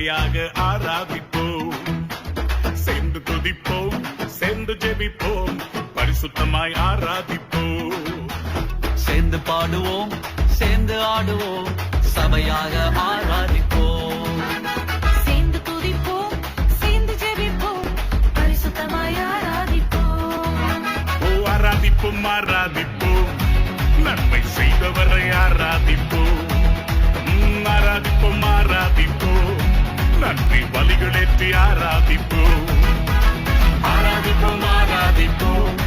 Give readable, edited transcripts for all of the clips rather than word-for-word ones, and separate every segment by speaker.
Speaker 1: முறையாக ஆராதிப்போம். சேர்ந்து துதிப்போம், சேர்ந்து ஜெபிப்போம், பரிசுத்தமாய் ஆராதிப்போம்.
Speaker 2: சேர்ந்து பாடுவோம், சேர்ந்து ஆடுவோம், சபையாக ஆராதிப்போம்.
Speaker 3: சேர்ந்து துதிப்போம், சேர்ந்து ஜெபிப்போம், பரிசுத்தமாய் ஆராதிப்போம்.
Speaker 1: ஆராதிப்போம் ஆராதிப்போம், நன்மை செய்தவரை ஆராதிப்போம். ஆராதிப்போம் ஆராதிப்போம், நன்றி பலிகளேற்றி ஆராதிப்போம். ஆராதிப்போம் ஆராதிப்போம்,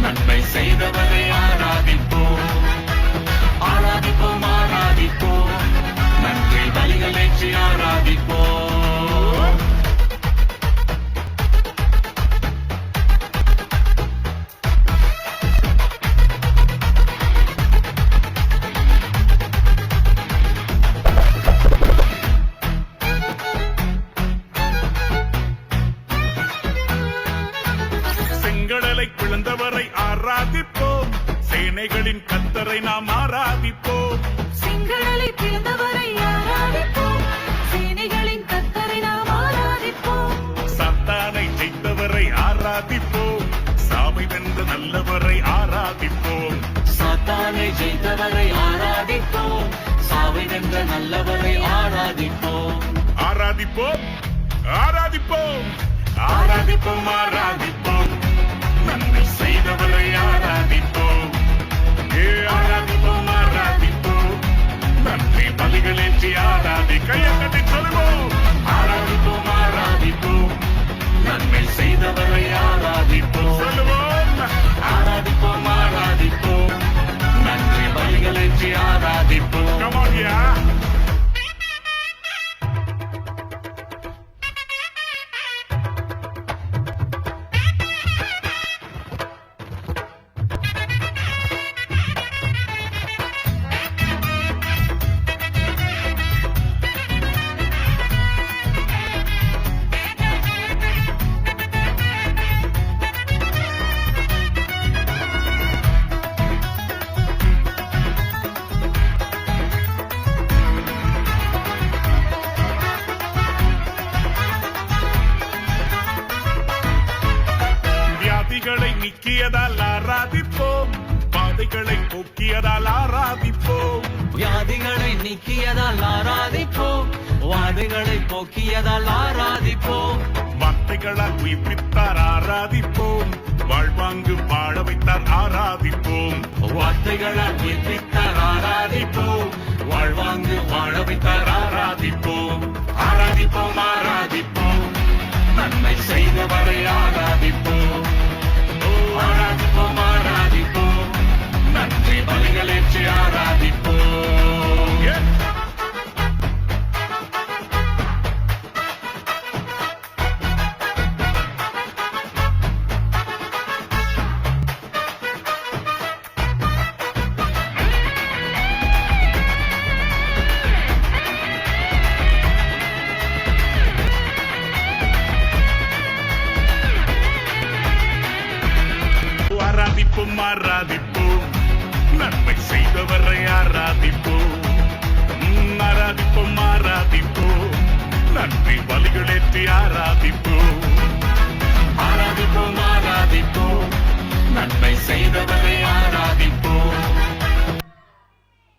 Speaker 1: நன்மை செய்தவரை ஆராதிப்போம். ஆராதிப்போம் ஆராதிப்போம், நன்றி பலிகளேற்றி ஆராதிப்போம். செங்கடலை பிளந்தவரை ஆராதிப்போம், சேனைகளின் கர்த்தரை நாம் ஆராதிப்போம்.
Speaker 3: செங்கடலை பிளந்தவரை ஆராதிப்போம், சேனைகளின் கர்த்தரை நாம் ஆராதிப்போம்.
Speaker 1: சாத்தானை ஜெயித்தவரை ஆராதிப்போம், சாவை வென்ற நல்லவரை ஆராதிப்போம்.
Speaker 2: சாத்தானை ஜெயித்தவரை ஆராதிப்போம், சாவை வென்ற நல்லவரை ஆராதிப்போம்.
Speaker 1: ஆராதிப்போம் ஆராதிப்போம், ஆராதிப்போம் ஆராதிப்போம், நன்மை செய்தவரை ஆராதிப்போம். ஆராதிப்போம் ஆராதிப்போம், நன்றி பலிகளேற்றி ஆராதி. கையை கட்டி சொல்லுவோம். ஆராதிப்போம் ஆராதிப்போம், நன்மை செய்தவரை ஆராதிப்போம். சொல்லுவோம். ஆராதிப்போம் ஆராதிப்போம், நன்றி பலிகளேற்றி ஆராதிப்போம். Come on, yeah. வியாதிகளை நீக்கியதால் ஆராதிப்போம், பாதைகளை போக்கியதால் ஆராதிப்போம்.
Speaker 2: வியாதிகளை நீக்கியதால் ஆராதிப்போம், வாதைகளை போக்கியதால் ஆராதிப்போம்.
Speaker 1: வார்த்தைகளால் உயிர்ப்பித்தார் ஆராதிப்போம், வாழ்வாங்கு வாழ வைத்தார் ஆராதிப்போம்.
Speaker 2: வார்த்தைகளால் உயிர்ப்பித்தார் ஆராதிப்போம், வாழ்வாங்கு வாழ வைத்தார் ஆராதிப்போம்.
Speaker 1: ஆராதிப்போம் ஆராதிப்போம், நன்மை செய்தவரை ஆராதிப்போம். ஆராதிப்போம் ஆராதிப்போம், நன்றி பலிகளேற்றி ஆராதிப்போம். ஆராதிப்போம் ஆராதிப்போம், நன்மை செய்தவரை ஆராதிப்போம். ஆராதிப்போம் ஆராதிப்போம், நன்றி பலிகளேற்றி ஆராதிப்போம். ஆராதிப்போம் ஆராதிப்போம், நன்மை செய்தவரை ஆராதிப்போம்.